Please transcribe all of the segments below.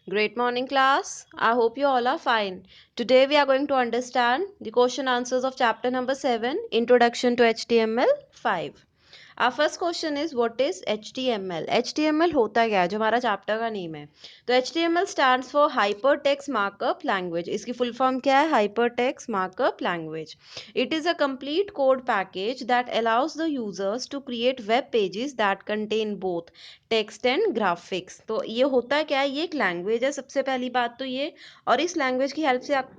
Great morning, class. I hope you all are fine. Today we are going to understand the question answers of chapter number 7, Introduction to HTML5. Our first question is what is HTML? HTML होता क्या है जो हमारा chapter का name है. तो HTML stands for Hypertext Markup Language. इसकी full form क्या है? Hypertext Markup Language. It is a complete code package that allows the users to create web pages that contain both text and graphics. तो ये होता क्या है? ये एक लैंग्वेज है सबसे पहली बात तो ये. और इस लैंग्वेज की हेल्प से आप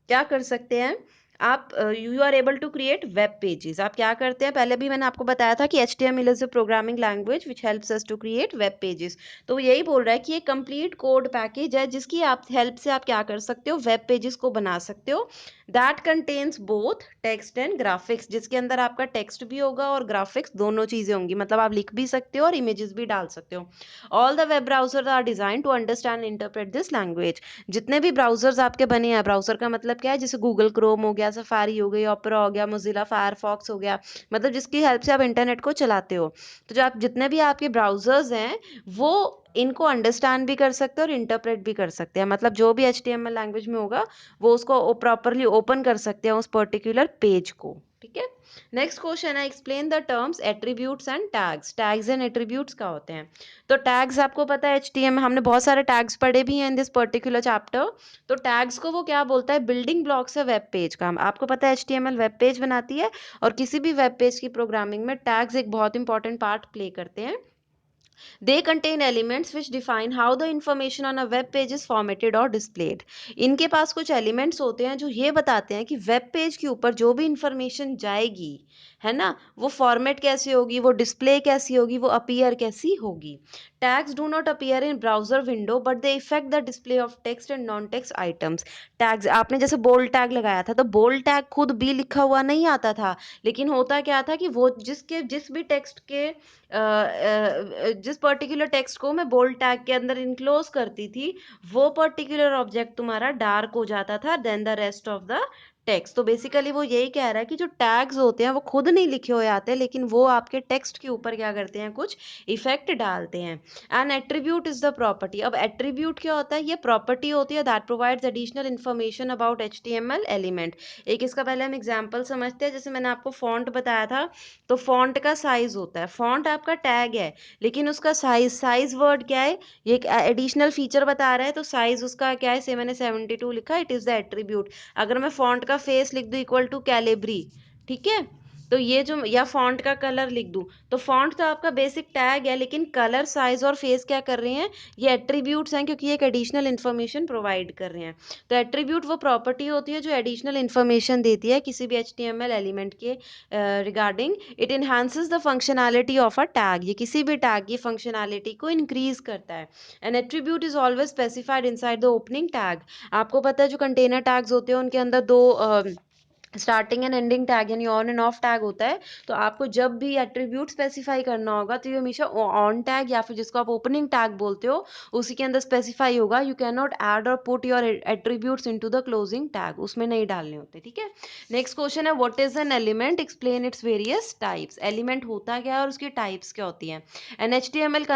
क्या कर सकते हैं? आप you are able to create web pages. आप क्या करते हैं? पहले भी मैंने आपको बताया था कि HTML is a programming language which helps us to create web pages. तो यही बोल रहा है कि ये कंप्लीट कोड पैकेज है जिसकी आप हेल्प से आप क्या कर सकते हो? वेब पेजेस को बना सकते हो. That contains both text and graphics. जिसके अंदर आपका टेक्स्ट भी होगा और ग्राफिक्स दोनों चीजें होंगी. मतलब आप लिख भी सकते हो और इमेजेस भी डाल सकते हो. All the web browsers are design to understand interpret this language. जितने भी ब्राउजर्स आपके बने हैं, ब्राउजर का मतलब क्या है? जैसे गूगल क्रोम हो गया, सफारी हो गई, ओपेरा हो गया, मोजिला फायरफॉक्स हो गया, मतलब जिसकी हेल्प से आप इंटरनेट को चलाते हो. तो जो आप जितने भी आपके ब्राउजर्स हैं वो इनको अंडरस्टैंड भी कर सकते हैं और इंटरप्रेट भी कर सकते हैं. मतलब जो भी HTML लैंग्वेज में होगा वो उसको प्रॉपरली ओपन कर सकते हैं उस पर्टिकुलर पेज को. ठीक है. नेक्स्ट क्वेश्चन है explain the terms attributes and tags. Tags and attributes क्या होते हैं? तो टैग्स आपको पता है HTML हमने बहुत सारे टैग्स पढ़े भी हैं इन दिस पर्टिकुलर चैप्टर. तो टैग्स को वो क्या बोलता है? बिल्डिंग ब्लॉक्स है वेब पेज का. आपको पता है HTML वेब पेज बनाती है और किसी भी वेब पेज की प्रोग्रामिंग में टैग्स एक बहुत इंपॉर्टेंट पार्ट प्ले करते हैं. They contain elements which define how the information on a web page is formatted or displayed. इनके पास कुछ एलिमेंट्स होते हैं जो ये बताते हैं कि वेब पेज के ऊपर जो भी इंफॉर्मेशन जाएगी, है ना, वो फॉर्मेट कैसी होगी, वो डिस्प्ले कैसी होगी, वो अपीयर कैसी होगी. Tags do not appear in browser window but they effect the display of text and non text items. Tags आपने जैसे बोल्ड टैग लगाया था तो बोल्ड टैग खुद भी लिखा हुआ नहीं आता था. लेकिन होता क्या था कि वो जिस भी टेक्स्ट के जिस पर्टिकुलर टेक्स्ट को मैं बोल्ड टैग के अंदर इनक्लोज करती थी वो पर्टिकुलर ऑब्जेक्ट तुम्हारा डार्क हो जाता था than the rest of the text. तो बेसिकली वो यही कह रहा है कि जो टैग्स होते हैं वो खुद नहीं लिखे हुए आते लेकिन वो आपके टेक्स्ट के ऊपर क्या करते हैं? कुछ इफेक्ट डालते हैं. N attribute is the property. अब एट्रीब्यूट क्या होता है? ये प्रॉपर्टी होती है that provides additional information about HTML element. एक इसका पहले हम एग्जांपल समझते हैं. जैसे मैंने आपको फॉन्ट बताया था तो फॉन्ट का साइज होता है. फॉन्ट आपका टैग है लेकिन उसका साइज वर्ड क्या है? ये एक एडिशनल फीचर बता रहा है. तो साइज उसका क्या है? से मैंने 72 लिखा. It is the attribute. अगर मैं फॉन्ट का फेस लिख दूं इक्वल टू कैलिब्री, ठीक है, तो ये जो या फॉन्ट का कलर लिख दूं तो फॉन्ट तो आपका बेसिक टैग है लेकिन कलर साइज और फेस क्या कर रहे हैं? ये एट्रीब्यूट्स हैं क्योंकि ये एक एडिशनल इन्फॉर्मेशन प्रोवाइड कर रहे हैं. तो एट्रीब्यूट वो प्रॉपर्टी होती है जो एडिशनल इन्फॉर्मेशन देती है किसी भी HTML एलिमेंट के regarding. It enhances the functionality of a tag. ये किसी भी टैग की फंक्शनैलिटी को इंक्रीज करता है. N attribute is always specified inside the opening tag. आपको पता है जो कंटेनर टैग्स होते हैं उनके अंदर दो स्टार्टिंग एंड एंडिंग टैग यानी ऑन एंड ऑफ टैग होता है. तो आपको जब भी एट्रीब्यूट स्पेसिफाई करना होगा तो ये हमेशा ऑन टैग या फिर जिसको आप ओपनिंग टैग बोलते हो उसी के अंदर स्पेसिफाई होगा. यू कैन नॉट ऐड और put your attributes into the closing tag. उसमें नहीं डालने होते. ठीक है. नेक्स्ट क्वेश्चन है what is an element? Explain its various types. Element होता क्या है और उसकी टाइप्स क्या होती हैं? An HTML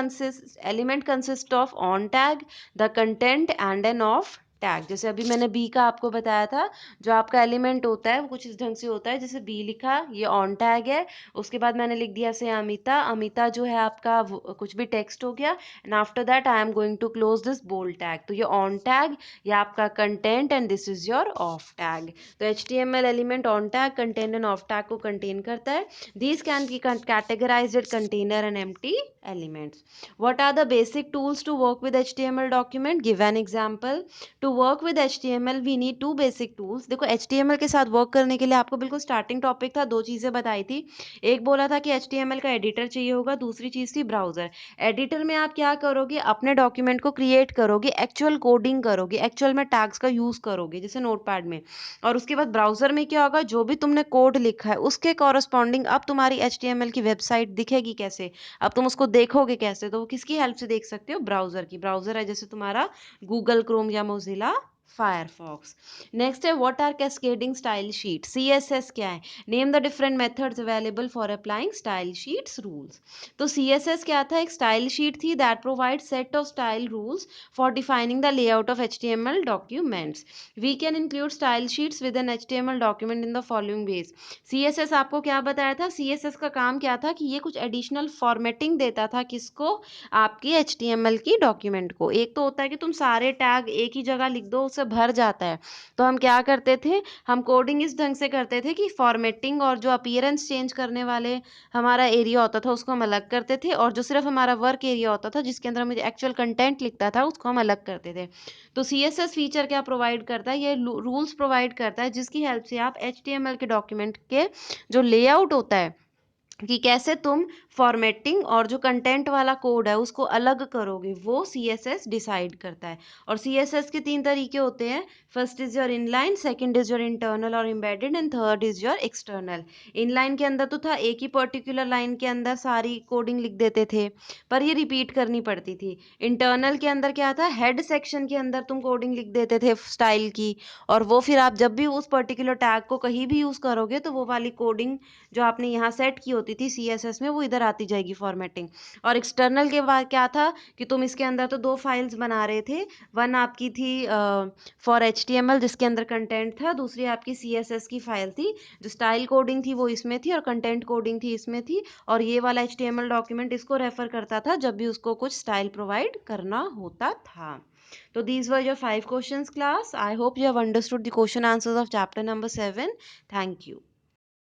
element consist of on tag, the content and an off tag. जैसे अभी मैंने बी का आपको बताया था. जो आपका एलिमेंट होता है वो कुछ इस ढंग से होता है. जैसे बी लिखा ये ऑन टैग है. उसके बाद मैंने लिख दिया से अमिता. अमिता जो है आपका कुछ भी टेक्स्ट हो गया and after that I am going to close this bold tag. तो ये ऑन टैग, ये आपका content and this is your off tag. तो HTML element on tag, content and off tag को कंटेन करता है. These can be categorised at container and empty elements. What are the basic tools to work with HTML document? Give an example. To work with HTML we need two basic tools. देखो HTML के साथ work करने के लिए आपको बिल्कुल starting topic था, दो चीज़ें बताई थी. एक बोला था कि HTML का एडिटर चाहिए होगा, दूसरी चीज़ थी ब्राउज़र. एडिटर में आप क्या करोगे? अपने डॉक्यूमेंट को क्रिएट करोगे, एक्चुअल कोडिंग करोगे, एक्चुअल में टैग्स का यूज़ करोगे जैसे नोटपैड में. और उसके बाद ब्राउज़र में क्या होगा? जो भी तुमने कोड लिखा है उसके कॉरस्पॉन्डिंग अब तुम्हारी HTML की वेबसाइट दिखेगी कैसे? अब तुम उसको देखोगे कैसे? तो वो किसकी हेल्प से देख सकते हो? ब्राउज़र की. ब्राउज़र है जैसे तुम्हारा गूगल क्रोम या मोजिला फायरफॉक्स। नेक्स्ट है what are cascading style sheet, CSS क्या है? Name the different methods available for applying style sheets rules. तो CSS क्या था? एक स्टाइल शीट थी that provide set of style rules for defining the layout of HTML documents. We can include style sheets with an HTML document in the following ways. CSS आपको क्या बताया था? CSS का काम क्या था कि ये कुछ एडिशनल फॉर्मेटिंग देता था, किसको? आपकी HTML की डॉक्यूमेंट को। एक तो होता है कि तुम सारे टैग एक ही जगह लिख दो, उससे भर जाता है। तो हम क्या करते थे? हम कोडिंग इस ढंग से करते थे कि फॉर्मेटिंग और जो अपीयरेंस चेंज करने वाले हमारा एरिया होता था उसको हम अलग करते थे, और जो सिर्फ हमारा वर्क एरिया होता था जिसके अंदर मुझे एक्चुअल कंटेंट लिखता था उसको हम अलग करते थे। तो CSS फीचर क्या प्रोवाइड करता है? ये रूल्स प्रोवाइड करता है जिसकी हेल्प से आप HTML के डॉक्यूमेंट के जो लेआउट होता है कि कैसे तुम फॉर्मेटिंग और जो कंटेंट वाला कोड है उसको अलग करोगे, वो CSS डिसाइड करता है। और CSS के 3 तरीके होते हैं। First is your inline, second is your internal और embedded, and third is your external. Inline के अंदर तो था एक ही पर्टिकुलर लाइन के अंदर सारी कोडिंग लिख देते थे, पर ये रिपीट करनी पड़ती थी। इंटरनल के अंदर क्या था? हेड सेक्शन के अंदर तुम कोडिंग लिख देते थे स्टाइल की, और वो फिर आप जब भी उस पर्टिकुलर टैग को कहीं भी यूज करोगे तो वो वाली कोडिंग जो आपने यहाँ सेट की होती थी CSS में वो इधर आती जाएगी फॉर्मेटिंग। और एक्सटर्नल के बाद क्या था कि तुम इसके अंदर तो 2 फाइल्स बना रहे थे। वन आपकी थी फॉर HTML जिसके अंदर कंटेंट था, दूसरी आपकी CSS की फाइल थी। जो स्टाइल कोडिंग थी वो इसमें थी और कंटेंट कोडिंग थी इसमें थी, और ये वाला HTML डॉक्यूमेंट इसको रेफर करता था जब भी उसको कुछ स्टाइल प्रोवाइड करना होता था। So these were your 5 questions, class. I hope you have understood the question answers of chapter number 7. Thank you.